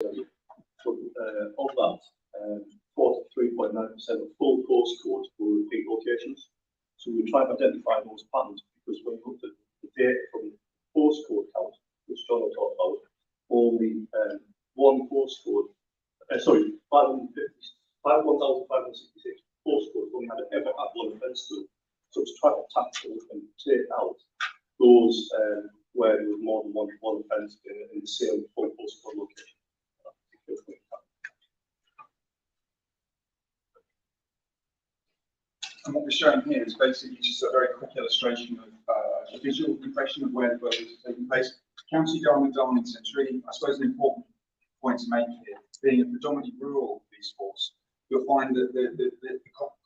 Of that, 43.9% of full postcodes were repeat locations. So we try to identify those patterns because when you looked at the data from the postcode count, which John will talk about, only one postcode, 1,566 postcodes only had ever had one offence to them. So it's trying to tackle and take out those where there was more than one offence in the same full postcode location. And what we're showing here is basically just a very quick illustration of a visual impression of where the burglaries are taking place. County Darwin-Darlington is really, I suppose, an important point to make here. Being a predominantly rural police force, you'll find that the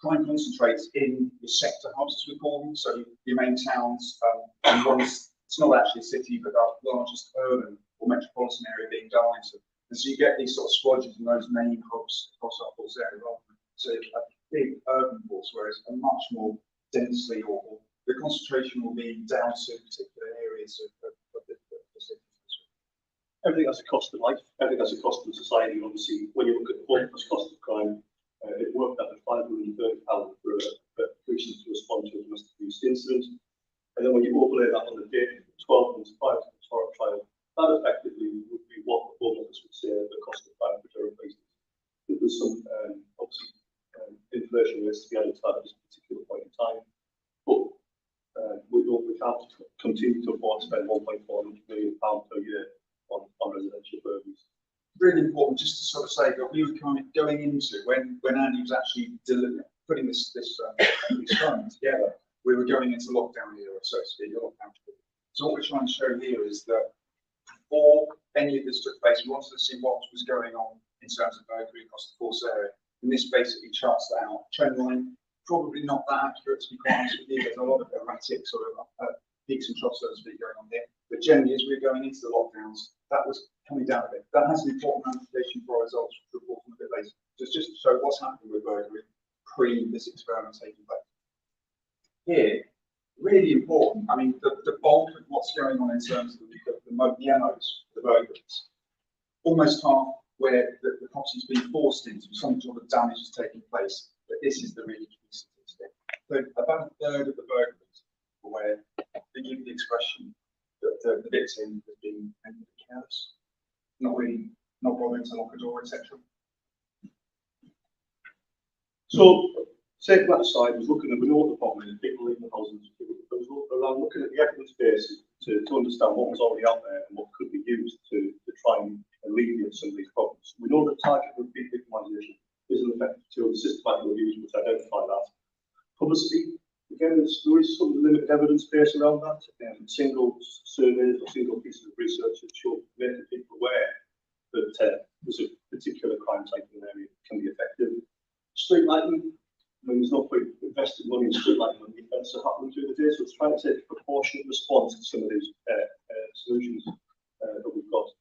crime concentrates in the sector hubs, as we call them, so your main towns, and ones, it's not actually a city, but our largest urban or metropolitan area being Darlington. And so you get these sort of squadrons in those main hubs across our force area, rather than a big urban force, whereas a much more densely, or the concentration will be down to particular areas of the city. Everything has a cost of life, everything has a cost of society. Obviously, when you look at the hopeless cost of crime, it worked out at £530 for a person to respond to a domestic abuse incident. And then when you overlay that on the date, 12 months prior to the trial, that effectively would be what the Home Office would say the cost of crime for terror cases. There's some obviously information risk to be added to that at this particular point in time. But we have to continue to afford to spend £1.4 million per year on residential burglaries. Really important just to sort of say that we were kind of going into when Andy was actually putting this experiment together, we were going into lockdown era, so to speak, lockdown. So what we're trying to show here is that before any of this took place, we wanted to see what was going on in terms of burglary across the force area. And this basically charts that out. Trend line, probably not that accurate to be quite honest with you. There's a lot of erratic sort of peaks and troughs, so to speak, going on here. But generally, as we're going into the lockdowns, that was coming down a bit. That has an important ramification for our results, which we'll report on a bit later. Just to show what's happening with burglary pre this experiment taking place. Here, really important. I mean, the bulk of what's going on in terms of the MOs, the burglaries, almost half where the property's been forced into, some sort of damage is taking place. But this is the really key statistic. So about a third of the burglaries where they give the expression that the victim has been careless, not bothering to lock a door, etc. So, taking that aside, we know what the problem is, people leaving the houses, around looking at the evidence base to understand what was already out there and what could be used to try and alleviate some of these problems. We know that target repeat victimisation is an effective tool. The systematic reviews which identify that. Publicity, again, there is some limited evidence base around that. Single surveys or single pieces of research that show making people aware that there's a particular crime type in an area that can be effective. Street lighting, I mean, there's no point investing money in street lighting when the events are happening through the day, so it's trying to take a proportionate response to some of these solutions that we've got.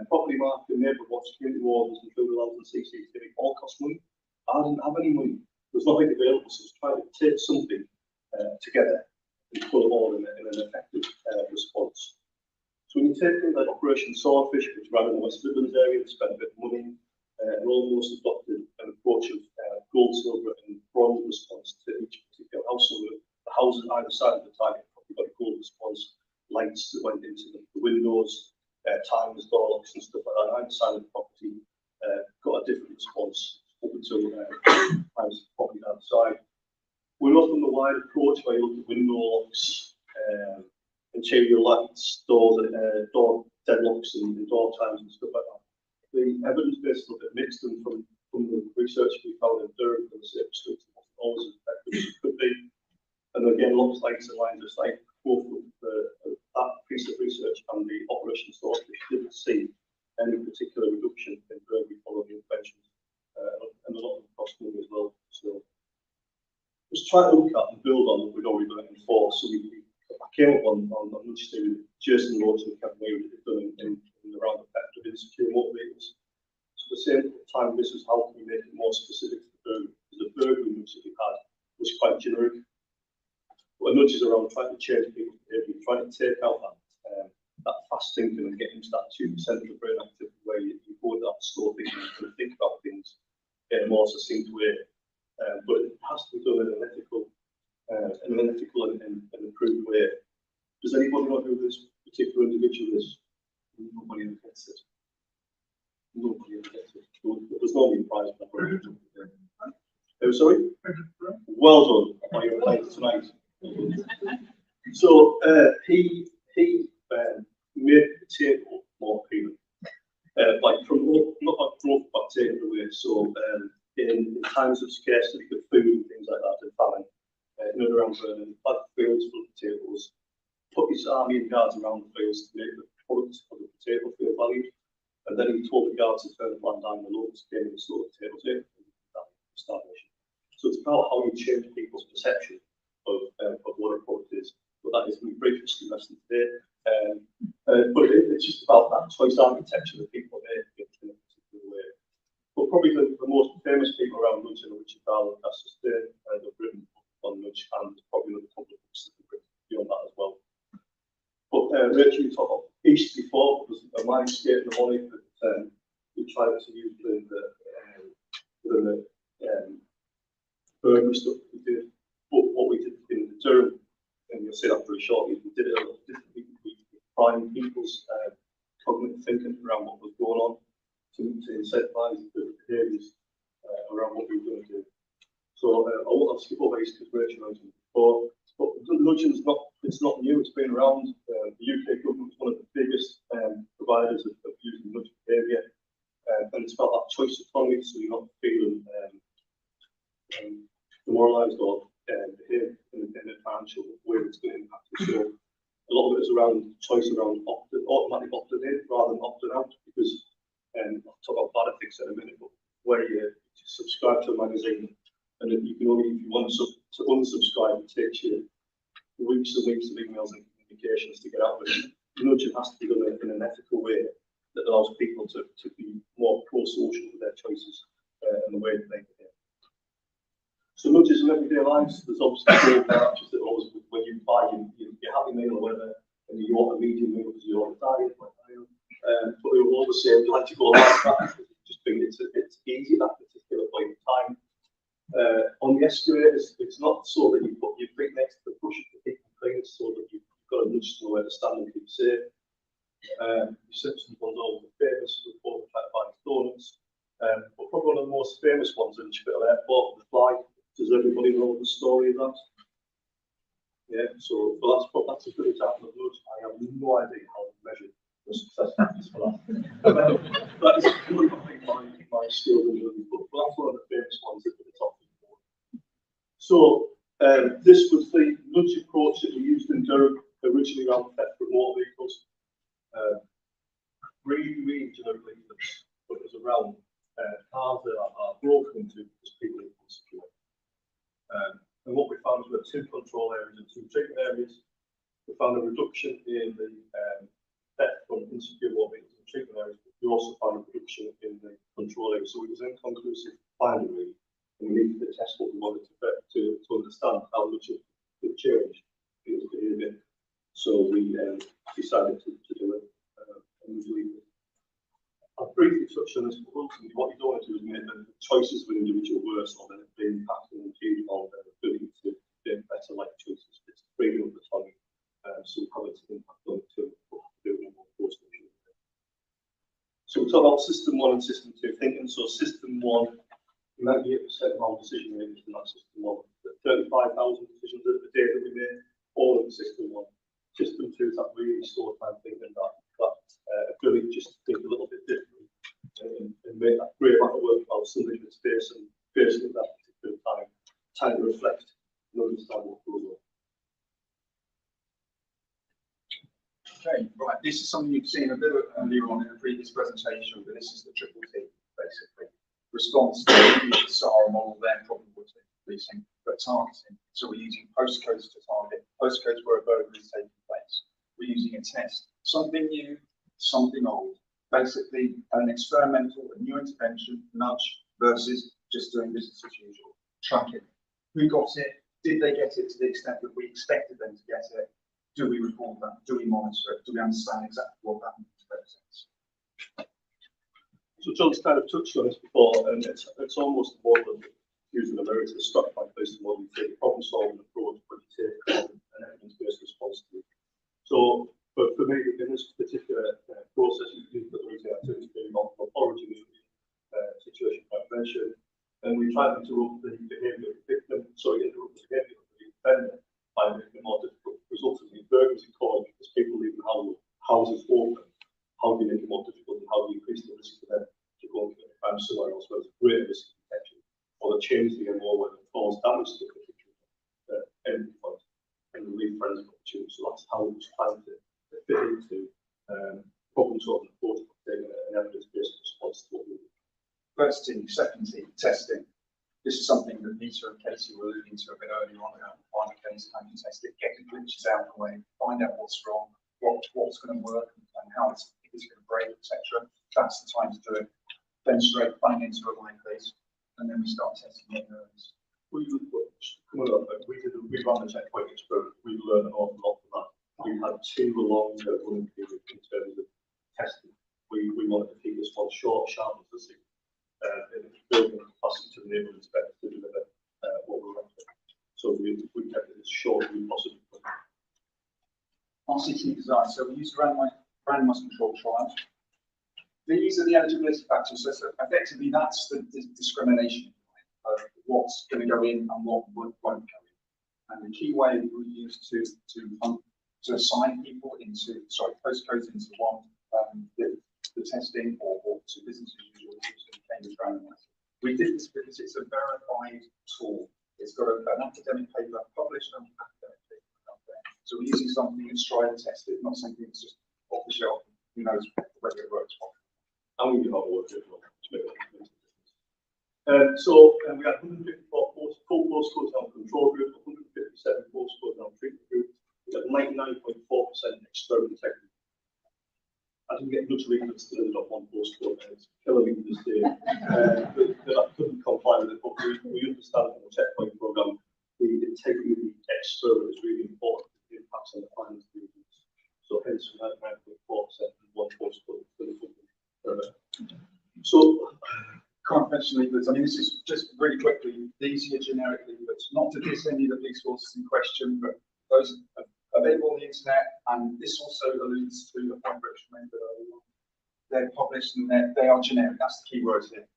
Property marketing, neighbourhood watch, community wardens, and field alarms and CCTV all cost money. I didn't have any money. There's nothing available, so it's trying to take something together and put it all in an effective response. So when you take things like Operation Swordfish, which ran in the West Midlands area, spent a bit of money, and almost adopted an approach of gold, silver, and bronze response to each particular house. So the houses either side of the target probably got a gold response, lights that went into the windows, timers, door locks, and stuff like that. Either side of the property got a different response up until property outside. We're often the wide approach where you look at window locks, interior lights, door deadlocks, and door times and stuff like that. The evidence base is a bit mixed, and from the research we found in Durham for the safe streets, it wasn't always as effective as it could be. And again, locks, lights, and lines of sight, both of that piece of research and the Operation Swordfish didn't see any particular reduction in burglary following the interventions, and a lot of them cost money as well. So just try to look at and build on what we'd already done in force. So I came up on nudge to Jason Rhodes and Kevin Weir that they've done in the round effect of insecure motor vehicles. So at the same time, this is how can we make it more specific to the burglary? Because the burglary nudge that we had was quite generic. But a nudge is around trying to change people's behaviour, trying to take out that fast thinking and get into that 2% of the brain activity where you go to that store thinking to think about things in a more succinct way. But it has to be done in an ethical and improved way. Does anybody know who this particular individual is? Nobody ever gets it. Nobody ever gets it. There's no new prize. Oh, sorry? Well done. Are you playing tonight? So he made potato more appealing. Like from not like growth but taken away. So in times of scarcity of food and things like that, and famine, in and around Vernon, had fields full of potatoes, put his army and guards around the fields to make the products of the potato field valued, and then he told the guards to turn the land down. The locals came and stole the potatoes in, starvation. So it's about how you change people's perception of what a product is. But that is my briefest lesson today. But it's just about that choice architecture that people make in a particular way. But probably the most famous people around Nudge are Richard Darwin and Cassius Day, have written on Nudge, and probably another couple of books that have written beyond that as well. But Rachel, you talked about East before, was a mindscape mnemonic that we tried to use within the burglary stuff we did. But what we did in the Durham, and you'll see that very shortly, we did it a little differently. We primed people's cognitive thinking around what was going on to incentivize the behaviours around what we were going to do. So I'll skip over this because Rachel mentioned it before. But nudging is not new, it's been around. The UK government is one of the biggest providers of using nudge behaviour. And it's about that choice autonomy, so you're not feeling demoralised or behave in a financial way that's going to impact you. So a lot of it is around choice around automatic opt-in rather than opt-in out, because I'll talk about bad ethics in a minute, but where you subscribe to a magazine and then you can only, if you want to unsubscribe, it takes you weeks and weeks of emails and communications to get out of it. Nudging has to be done in an ethical way that allows people to be more pro-social with their choices and the way that they behave. So nudges in everyday lives, there's obviously vouchers that always, when you buy your Happy Meal or whatever, and you want a medium meal because you're on a diet, but we will always say we like to go like that. Just think it's easy at that particular point in time. On the excavators, it's not so that you put your feet next to the brush to keep them clean, it's so that you've got a nudge to know where to stand and keep safe. The Simpsons one's always famous with all the Fat donuts, but probably one of the most famous ones in Chippettle Airport, the fly. Does everybody know the story of that? Yeah, so that's a good example of nudge. I have no idea how to measure the success for that. That is one of my skills in nudging, but that's one of the famous ones at the top. So this was the nudge approach that we used in Durham, originally around theft from motor vehicles. Really generic leaflets, but it was around cars that are broken into because people are insecure. And what we found was we had 2 control areas and 2 treatment areas. We found a reduction in the theft from insecure motor vehicles and treatment areas, but we also found a reduction in the control areas. So it was an inconclusive finding, really. And we needed to test what we wanted to understand how much it could change people's behaviour. So we decided to do it. I'll briefly touch on this, but ultimately what you don't want to do is make the choices of an individual worse, or then they impact and impede on their ability to make better life choices. It's freedom of autonomy, so how it's impact on it too, what to do in more post-social. So we talk about system 1 and system 2 thinking. So system 1, 98% of our decision makers in that system 1. The 35,000 decisions a day that we made, all in system 1. System 2 is that really slow time thinking, that ability just to think a little bit differently and make that great amount of work about something that's facing at that particular time to reflect and understand what goes on. Okay, right. This is something you've seen a bit earlier on in a previous presentation, but this is the triple T, basically. Response to the SAR model, then probability policing, but targeting. So we're using postcodes to target. Postcodes where a burglary is taking place. We're using a test. Something new, something old. Basically, an experimental, a new intervention, nudge, versus just doing business as usual. Tracking. Who got it? Did they get it to the extent that we expected them to get it? Do we record that? Do we monitor it? Do we understand exactly what that means? So John's kind of touched on this before, and it's almost a model of using America, a structured based model, you take a problem solving approach, but you take an evidence-based response to it. So for me, in this particular process, you can put the reason activities being of origin, situation prevention, and we try to interrupt the behaviour of the victim, interrupt the behaviour of the offender by making it more difficult, resulting in burglaries and cause because people leaving houses open. How do you make it more difficult and how do you increase the risk for them to go and commit a crime somewhere else where there's a greater risk of detection, or they change the MO where they cause damage to the particular entry point and relieve forensic opportunities. So that's how it's trying to fit into problem solving approach, taking an evidence-based response to what we do. First team, second team, testing. This is something that Peter and Katie were alluding to a bit earlier on about the case, how you test it, get the glitches out of the way, find out what's wrong, what's going to work and how it's going to break, etc. That's the time to do it. Then straight bang into a line case, and then we start testing the errors. We ran the checkpoint experiment. We learned an awful lot from that. We had 2 long running periods in terms of testing. We wanted to keep this one short, sharp, and succinct. Building capacity to enable inspectors to deliver what we wanted. So we kept it as short as we possibly could. RCT design. So we used randomized control trials. These are the eligibility factors. So effectively, that's the discrimination of what's going to go in and what won't go in. And the key way we use to assign people postcodes into one, the testing or to business as usual, using Cambridge randomized. We did this because it's a verified tool. It's got an academic paper published on academic paper out there. So we're using something that's tried and tested, not something that's just off the shelf. Who knows whether it works well. And we do not work as well. So we had 154 full postcodes on control group, 157 postcodes on treatment group. We had 99.4% experiment integrity. I didn't get much reference to delivered on one postcode, and it's killing me to this day. That I couldn't comply with it, but we understand from the checkpoint programme the integrity of the experiment is really important to the impacts on the finance regions. So hence 99.4% and one postcode for the company. So Conventional leaflets. I mean, this is just really quickly. These are generic leaflets, not to diss any of the police forces in question, but those are available on the internet. And this also alludes to the point Rich made earlier. They're published and they are generic. That's the key word here.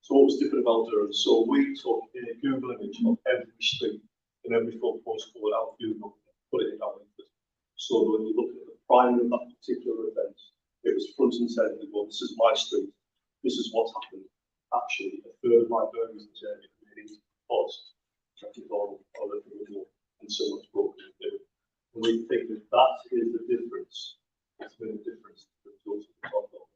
So what was different about Durham? So we took a Google image of every street and every full postcode out of Google and put it in our leaflet. So when you look at the primary of that particular event, it was front and centre. Well, this is my street. This is what's happened. Actually, a third of my burglaries in this area really was traffic or the individual and someone's broken into. And we think that that is the difference. It's been a difference to the results of the top of.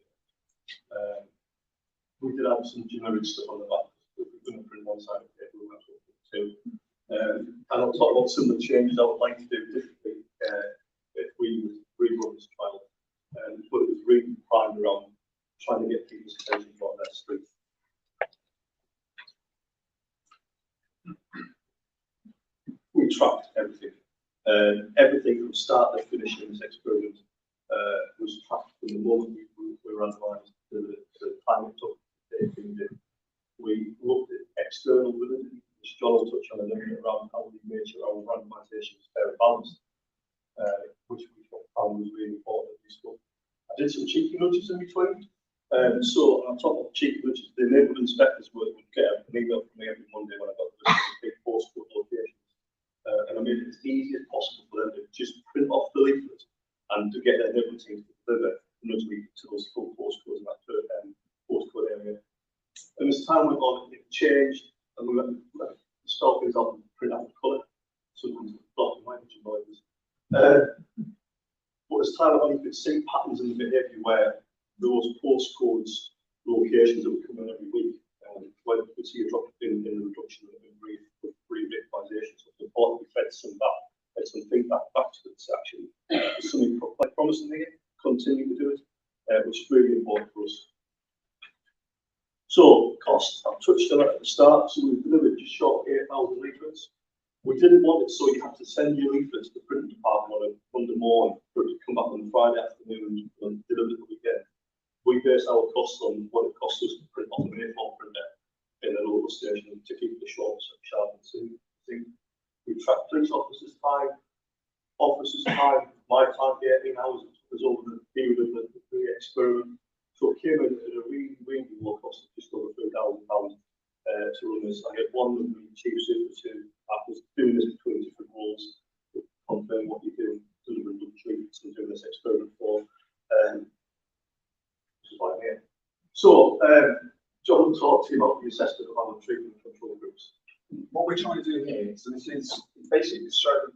We did have some generic stuff on the back. We're going to print one side of the paper, we'll have to put two. And I'll talk about some of the changes I would like to do differently if we rerun this trial. But it was really primed around trying to get people's attention on their street. We tracked everything. Everything from start to finish in this experiment was tracked from the moment we randomised to the time it took to take things in. We looked at external validity, which John will touch on a little bit around how we made sure our randomisation was fair and balanced, which we found was really important and useful. I did some cheeky nudges in between. So on top of cheeky nudges, the enabled inspectors would get an email from me every Monday when I got the big postcode locations. And I made it as easy as possible for them to just print off the leaflet and to get their enabled teams to deliver nudge leaflet to those full postcodes in that postcode area. And as time went on, it changed, and we went to spell things out and print out the colour. Sometimes black and white, which annoyed us. But as time went on, you could see patterns in the behaviour where those postcodes, locations that would come in every week, where you could see a drop in the reduction of re-victimisation. So it's important we fed some feedback back to this actually. There's something quite promising here, continue to do it, which is really important for us. So, cost, I've touched on it at the start, so we've delivered just short of 8,000 leaflets. We didn't want it so you have to send your leaflets to the printing department on a Monday morning for it to come back on Friday afternoon and deliver it the weekend. we base our costs on what it costs us to print off an A4 printer in a local station to keep the shops sharp and see. We track police officers' time, my time, the 18 hours it took us over the period of the experiment. So it came in at a really, really low cost of just over £3,000 to run this. I had one of the chief supers who was doing this between different roles, confirm what you're doing, delivering blood treatments and doing this experiment for. So, John will talk to you about the assessment of our treatment control groups. What we're trying to do here, so this is basically to show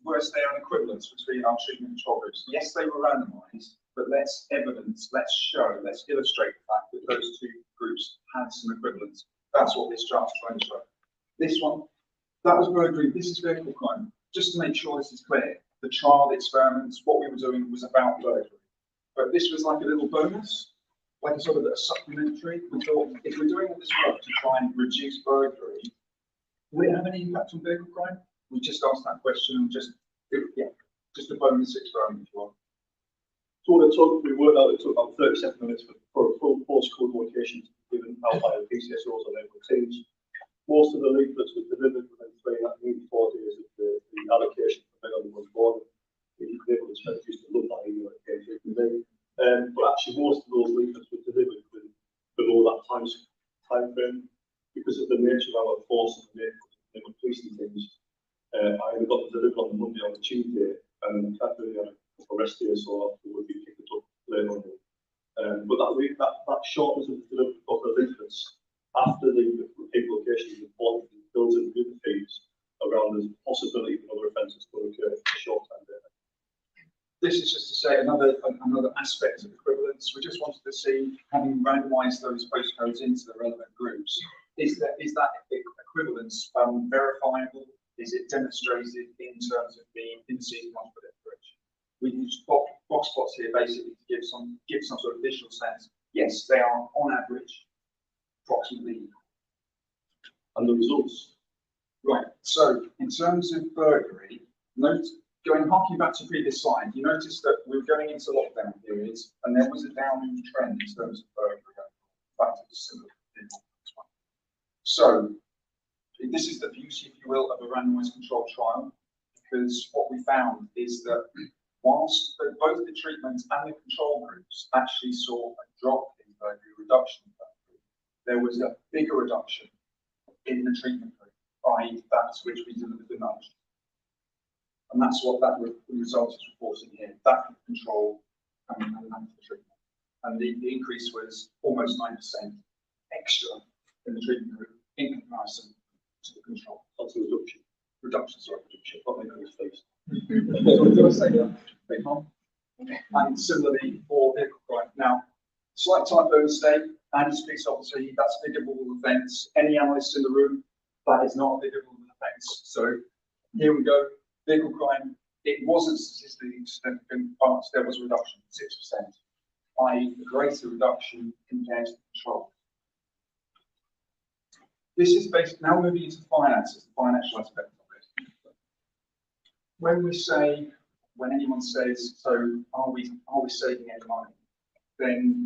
where's there an equivalence between our treatment control groups. Yes, they were randomised, but let's evidence, let's show, let's illustrate the fact that those two groups had some equivalence. That's what this chart's trying to show. This one, that was burglary, this is vehicle crime. Just to make sure this is clear, the child experiments, what we were doing was about burglary. But this was like a little bonus, like a sort of a supplementary. We thought, if we're doing all this work to try and reduce burglary, will it have any impact on vehicle crime? We just asked that question and just a bonus experiment if you want. So we worked out it took about 37 minutes for a full postcode location given out by the PCSOs on local teams. Most of the leaflets were delivered within 3 and 4 days of the allocation for Megan was born. You could be able to spend just a look at email it came through from me. But actually most of those leaflets were delivered below that time frame because of the nature of our force and the policing things. I only got them delivered on the Monday or the Tuesday, and can't really have a rest day, so I would be picked up later on. But that shortness of the delivery of the leaflets after the repeat location is important. It builds in good fees around the possibility of other offences to occur in a short time there. This is just to say another aspect of equivalence. We just wanted to see, having randomised those postcodes into the relevant groups, is that equivalence verifiable? Is it demonstrated in terms of the indices of differentiation? We use box plots here basically to give some sort of visual sense. Yes, they are on average approximately equal. And the results. Right. So in terms of burglary, harking back to the previous slide, you notice that we were going into lockdown periods and there was a downward trend in terms of burglary. In fact, it was similar. So this is the beauty, if you will, of a randomised controlled trial, because what we found is that whilst both the treatment and the control groups actually saw a drop in burglary, reduction in burglary, there was a bigger reduction in the treatment group, i.e. that which we delivered the most. And that's what that result is reporting here, that for control and that for treatment. And the increase was almost 9% extra in the treatment group in comparison to the control. That's a reduction. Reduction. Probably on his face. Do I say that? Big Mom. And similarly for vehicle crime. Now, slight typo mistake. Andy's police officer, that's a vigorable offence. Any analysts in the room, that is not a vigorable offence. So here we go. Vehicle crime, it wasn't statistically significant, but there was a reduction, 6%, i.e. a greater reduction compared to the control. This is based, now moving into finances, the financial aspect of it. When anyone says, so are we saving any money? Then